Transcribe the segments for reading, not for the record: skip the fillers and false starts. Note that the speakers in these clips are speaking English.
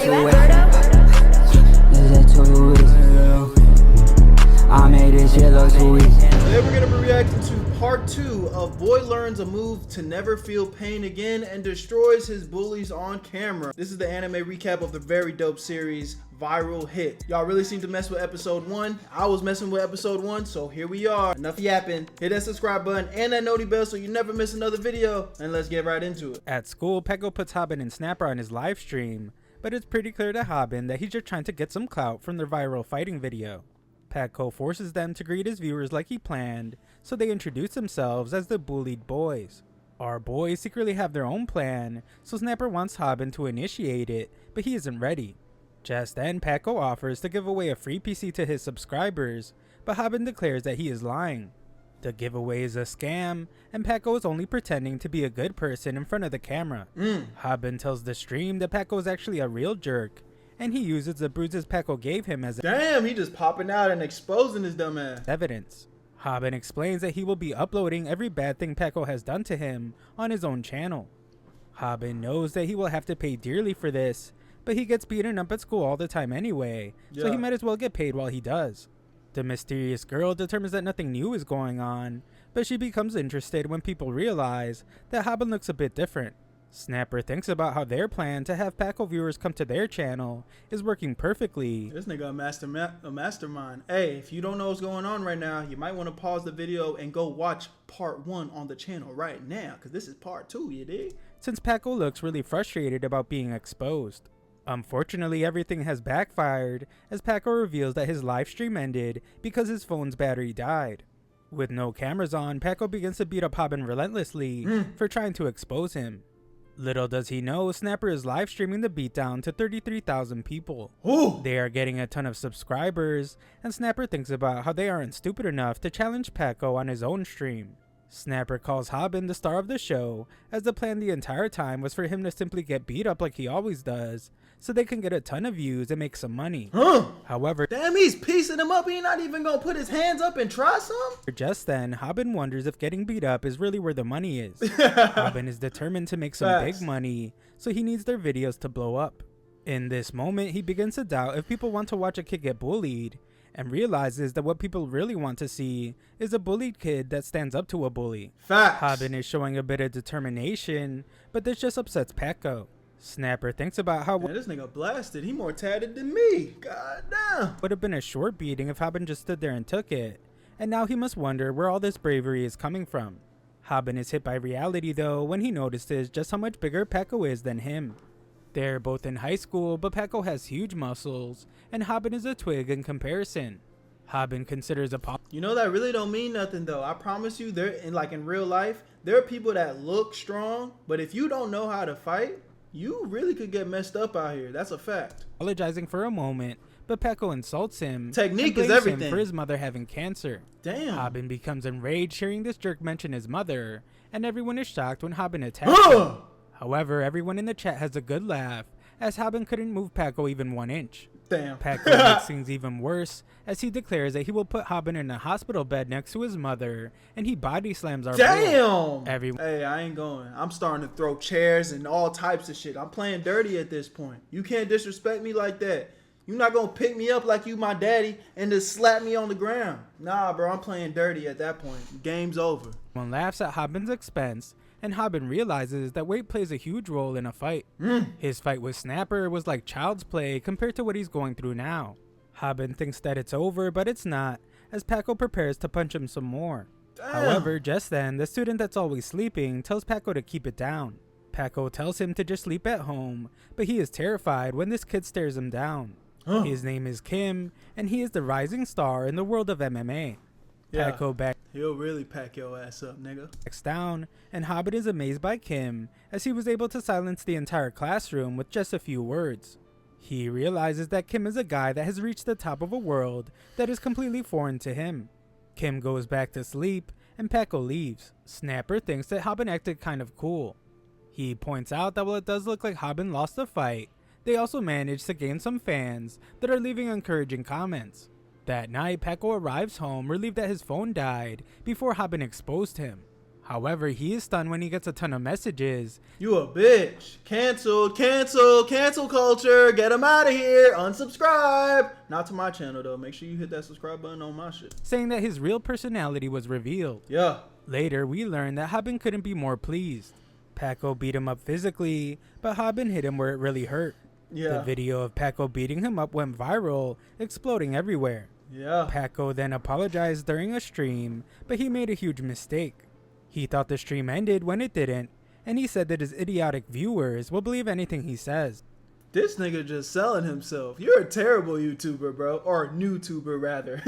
you I made this shit look too easy. Today we're going to be reacting to part 2 of Boy Learns a Move to Never Feel Pain Again and Destroys His Bullies on Camera. This is the anime recap of the very dope series Viral Hit. Y'all really seem to mess with episode 1. I was messing with episode 1, so here we are. Enough yapping. Hit that subscribe button and that noti bell so you never miss another video, and let's get right into it. At school, Peko puts Haben and Snapper on his live stream, but it's pretty clear to Haben that he's just trying to get some clout from their viral fighting video. Peko forces them to greet his viewers like he planned, so they introduce themselves as the Bullied Boys. Our boys secretly have their own plan, so Snapper wants Haben to initiate it, but he isn't ready. Just then, Peko offers to give away a free PC to his subscribers, but Haben declares that he is lying. The giveaway is a scam, and Peko is only pretending to be a good person in front of the camera. Haben tells the stream that Peko is actually a real jerk, and he uses the bruises Peko gave him as Damn, he just popping out and exposing his dumb ass. evidence. Haben explains that he will be uploading every bad thing Peko has done to him on his own channel. Haben knows that he will have to pay dearly for this, but he gets beaten up at school all the time anyway, so he might as well get paid while he does. The mysterious girl determines that nothing new is going on, but she becomes interested when people realize that Haben looks a bit different. Snapper thinks about how their plan to have Peko viewers come to their channel is working perfectly. This nigga a mastermind. Hey, if you don't know what's going on right now, you might want to pause the video and go watch part 1 on the channel right now, because this is part 2, you dig? Since Peko looks really frustrated about being exposed. Unfortunately, everything has backfired as Peko reveals that his live stream ended because his phone's battery died. With no cameras on, Peko begins to beat up Haben relentlessly for trying to expose him. Little does he know, Snapper is live streaming the beatdown to 33,000 people. Ooh. They are getting a ton of subscribers, and Snapper thinks about how they aren't stupid enough to challenge Peko on his own stream. Snapper calls Haben the star of the show, as the plan the entire time was for him to simply get beat up like he always does, so they can get a ton of views and make some money. However, damn, he's piecing him up. He not even gonna put his hands up and try some? just then, Haben wonders if getting beat up is really where the money is. Haben is determined to make some big money, so he needs their videos to blow up. In this moment, he begins to doubt if people want to watch a kid get bullied, and realizes that what people really want to see is a bullied kid that stands up to a bully. Facts. Haben is showing a bit of determination, but this just upsets Peko. Snapper thinks about how this nigga blasted. He more tatted than me. God damn. would have been a short beating if Haben just stood there and took it, and now he must wonder where all this bravery is coming from. Haben is hit by reality though when he notices just how much bigger Peko is than him. They're both in high school, but Peko has huge muscles, and Haben is a twig in comparison. Haben considers a You know, that really don't mean nothing though. I promise you, in real life, there are people that look strong, but if you don't know how to fight, you really could get messed up out here. That's a fact. Apologizing for a moment, but Peko insults him. Technique and is blames everything. him for his mother having cancer. Damn. Haben becomes enraged hearing this jerk mention his mother, and everyone is shocked when Haben attacks him. However, everyone in the chat has a good laugh, as Haben couldn't move Peko even 1 inch. Damn. Peko makes things even worse, as he declares that he will put Haben in a hospital bed next to his mother, and he body slams our boy. Damn. Everyone. Hey, I ain't going. I'm starting to throw chairs and all types of shit. I'm playing dirty at this point. You can't disrespect me like that. You're not gonna pick me up like you my daddy and just slap me on the ground. Nah, bro, I'm playing dirty at that point. Game's over. One laughs at Haben's expense, and Haben realizes that weight plays a huge role in a fight. His fight with Snapper was like child's play compared to what he's going through now. Haben thinks that it's over, but it's not, as Peko prepares to punch him some more. Damn. However, just then, the student that's always sleeping tells Peko to keep it down. Peko tells him to just sleep at home, but he is terrified when this kid stares him down. His name is Kim, and he is the rising star in the world of MMA. Peko he'll really pack your ass up, nigga. backs down, and Haben is amazed by Kim, as he was able to silence the entire classroom with just a few words. He realizes that Kim is a guy that has reached the top of a world that is completely foreign to him. Kim goes back to sleep, and Peko leaves. Snapper thinks that Haben acted kind of cool. He points out that while it does look like Haben lost the fight, they also managed to gain some fans that are leaving encouraging comments. That night, Peko arrives home relieved that his phone died before Haben exposed him. However, he is stunned when he gets a ton of messages. You a bitch. Canceled, cancel, cancel culture. Get him out of here. Unsubscribe. Not to my channel though. Make sure you hit that subscribe button on my shit. Saying that his real personality was revealed. Yeah. Later, we learn that Haben couldn't be more pleased. Paco beat him up physically, but Haben hit him where it really hurt. Yeah. The video of Paco beating him up went viral, exploding everywhere. Yeah. Paco then apologized during a stream, but he made a huge mistake. He thought the stream ended when it didn't, and he said that his idiotic viewers will believe anything he says. This nigga just selling himself. You're a terrible YouTuber, bro. Or NewTuber, rather.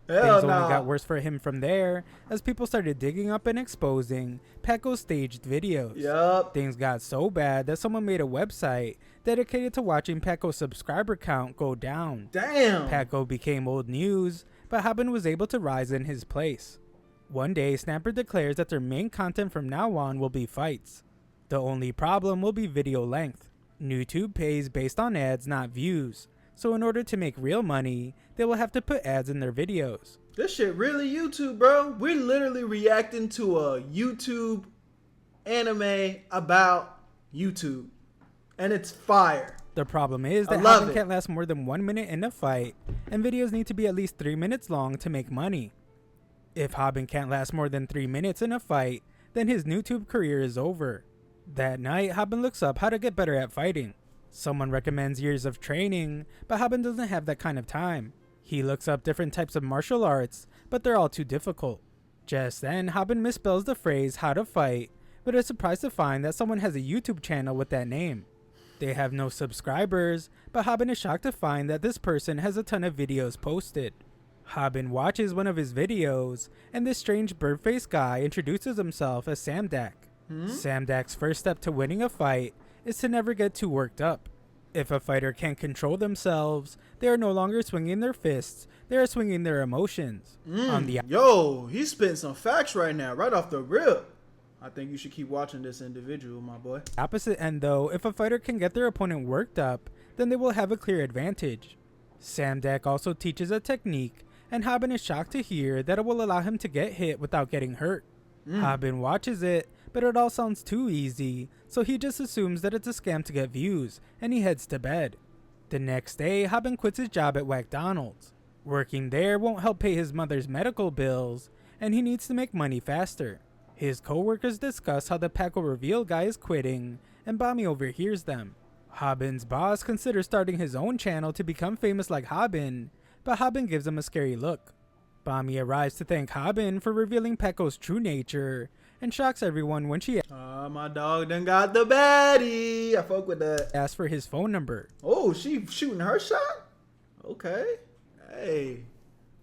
Hell Things nah. only got worse for him from there, as people started digging up and exposing Paco's staged videos. Yup. Things got so bad that someone made a website dedicated to watching Paco's subscriber count go down. Damn. Paco became old news, but Haben was able to rise in his place. One day, Snapper declares that their main content from now on will be fights. The only problem will be video length. YouTube pays based on ads, not views. So in order to make real money, they will have to put ads in their videos. This shit really YouTube, bro. We're literally reacting to a YouTube anime about YouTube. And it's fire. The problem is that love Haben it. can't last more than 1 minute in a fight, and videos need to be at least 3 minutes long to make money. If Haben can't last more than 3 minutes in a fight, then his YouTube career is over. That night, Haben looks up how to get better at fighting. Someone recommends years of training, but Haben doesn't have that kind of time. He looks up different types of martial arts, but they're all too difficult. Just then, Haben misspells the phrase how to fight, but is surprised to find that someone has a YouTube channel with that name. They have no subscribers, but Haben is shocked to find that this person has a ton of videos posted. Haben watches one of his videos, and this strange bird-faced guy introduces himself as Samdak. Samdak's first step to winning a fight is to never get too worked up. If a fighter can't control themselves, they are no longer swinging their fists, they are swinging their emotions. Yo, he's spitting some facts right now, right off the rip. I think you should keep watching this individual, my boy. Opposite end though, if a fighter can get their opponent worked up, then they will have a clear advantage. Samdak also teaches a technique, and Haben is shocked to hear that it will allow him to get hit without getting hurt. Haben watches it, but it all sounds too easy, so he just assumes that it's a scam to get views, and he heads to bed. The next day, Haben quits his job at McDonald's. Working there won't help pay his mother's medical bills, and he needs to make money faster. His co-workers discuss how the Paco reveal guy is quitting, and Bami overhears them. Haben's boss considers starting his own channel to become famous like Haben, but Haben gives him a scary look. Bami arrives to thank Haben for revealing Paco's true nature, and shocks everyone when she My dog done got the baddie. I fuck with that. asks for his phone number. Oh, she shooting her shot? Okay. Hey,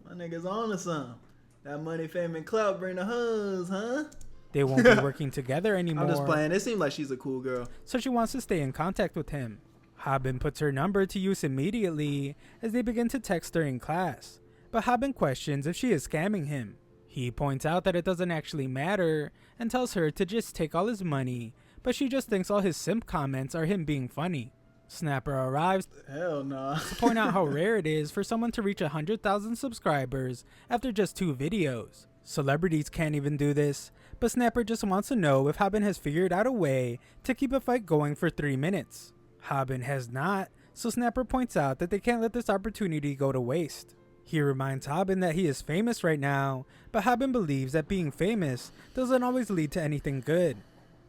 my nigga's on to something. That money, fame, and clout bring the huns, huh? They won't be working together anymore. I'm just playing. It seems like she's a cool girl. So she wants to stay in contact with him. Haben puts her number to use immediately as they begin to text during class, but Haben questions if she is scamming him. He points out that it doesn't actually matter and tells her to just take all his money, but she just thinks all his simp comments are him being funny. Snapper arrives Hell nah. to point out how rare it is for someone to reach 100,000 subscribers after just 2 videos. Celebrities can't even do this, but Snapper just wants to know if Haben has figured out a way to keep a fight going for 3 minutes. Haben has not, so Snapper points out that they can't let this opportunity go to waste. He reminds Haben that he is famous right now, but Haben believes that being famous doesn't always lead to anything good.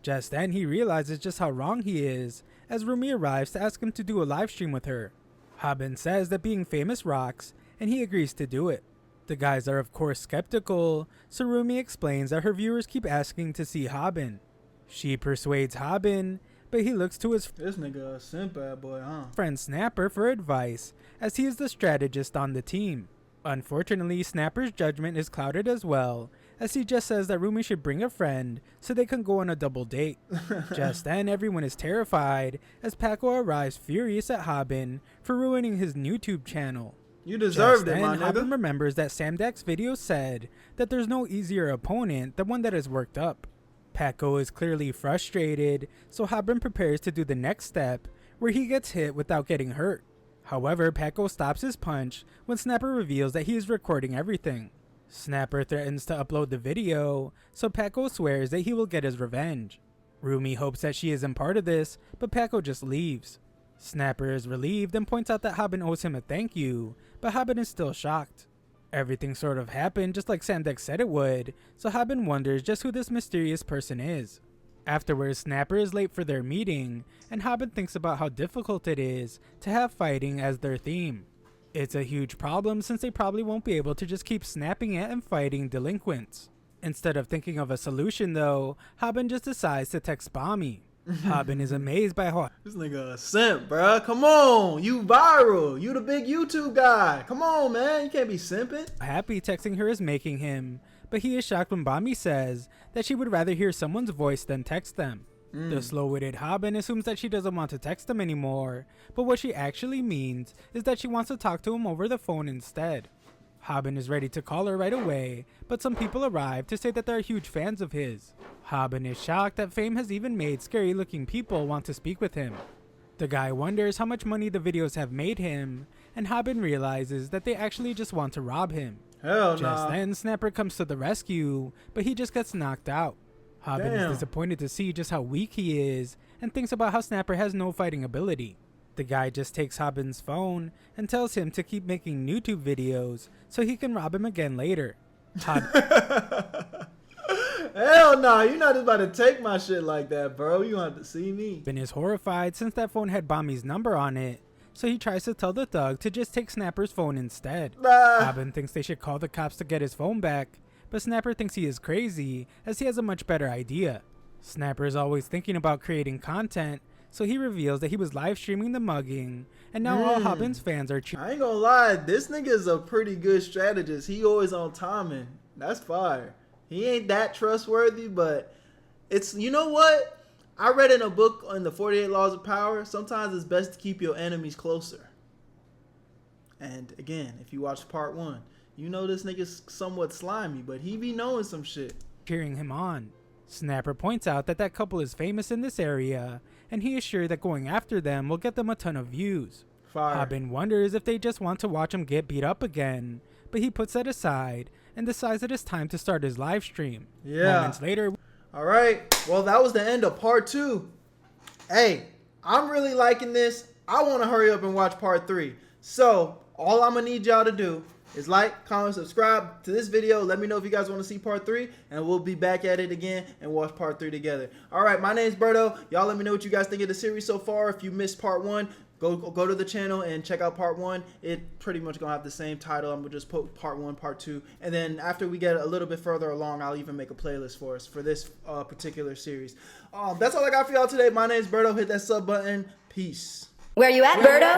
Just then he realizes just how wrong he is, as Rumi arrives to ask him to do a live stream with her. Haben says that being famous rocks, and he agrees to do it. The guys are of course skeptical, so Rumi explains that her viewers keep asking to see Haben. She persuades Haben, but he looks to his This nigga a simp bad boy, huh? friend Snapper for advice, as he is the strategist on the team. Unfortunately, Snapper's judgment is clouded as well, as he just says that Rumi should bring a friend so they can go on a double date. Just then, everyone is terrified, as Paco arrives furious at Haben for ruining his YouTube channel. You deserved Just it, my then, Haben nigga. remembers that Samdak's video said that there's no easier opponent than one that is worked up. Paco is clearly frustrated, so Haben prepares to do the next step, where he gets hit without getting hurt. However, Paco stops his punch when Snapper reveals that he is recording everything. Snapper threatens to upload the video, so Paco swears that he will get his revenge. Rumi hopes that she isn't part of this, but Paco just leaves. Snapper is relieved and points out that Haben owes him a thank you, but Haben is still shocked. Everything sort of happened just like Sandex said it would, so Haben wonders just who this mysterious person is. Afterwards, Snapper is late for their meeting, and Haben thinks about how difficult it is to have fighting as their theme. It's a huge problem since they probably won't be able to just keep snapping at and fighting delinquents. Instead of thinking of a solution though, Haben just decides to text Bami. Haben is amazed by how This nigga a simp, bruh. Come on, you viral. You the big YouTube guy. Come on, man. You can't be simping. happy texting her is making him, but he is shocked when Bami says that she would rather hear someone's voice than text them. The slow-witted Haben assumes that she doesn't want to text him anymore, but what she actually means is that she wants to talk to him over the phone instead. Haben is ready to call her right away, but some people arrive to say that they're huge fans of his. Haben is shocked that fame has even made scary-looking people want to speak with him. The guy wonders how much money the videos have made him, and Haben realizes that they actually just want to rob him. Hell Just nah. then, Snapper comes to the rescue, but he just gets knocked out. Haben Damn. is disappointed to see just how weak he is, and thinks about how Snapper has no fighting ability. The guy just takes Haben's phone and tells him to keep making YouTube videos so he can rob him again later. Hell nah, you're not just about to take my shit like that, bro. You want to see me. Haben is horrified since that phone had Bami's number on it, so he tries to tell the thug to just take Snapper's phone instead. Haben thinks they should call the cops to get his phone back, but Snapper thinks he is crazy as he has a much better idea. Snapper is always thinking about creating content, so he reveals that he was live streaming the mugging, and now all Haben's fans are cheering. I ain't gonna lie, this nigga is a pretty good strategist. He always on timing. That's fire. He ain't that trustworthy, but it's, you know what? I read in a book on the 48 Laws of Power, sometimes it's best to keep your enemies closer. And again, if you watch part 1, you know this nigga's somewhat slimy, but he be knowing some shit. Cheering him on. Snapper points out that that couple is famous in this area, and he is sure that going after them will get them a ton of views. Fire. Haben wonders if they just want to watch him get beat up again, but he puts that aside and decides that it's time to start his live stream. Yeah. Moments later, All right. Well, that was the end of part 2. Hey, I'm really liking this. I want to hurry up and watch part 3. So all I'm going to need y'all to do is like, comment, subscribe to this video. Let me know if you guys want to see part 3, and we'll be back at it again and watch part 3 together. All right, my name's Berto. Y'all let me know what you guys think of the series so far. If you missed part 1, go to the channel and check out part 1. It pretty much gonna have the same title. I'm gonna just put part 1, part 2, and then after we get a little bit further along, I'll even make a playlist for us for this particular series. That's all I got for y'all today. My name's Berto. Hit that sub button. Peace. Where you at, Berto?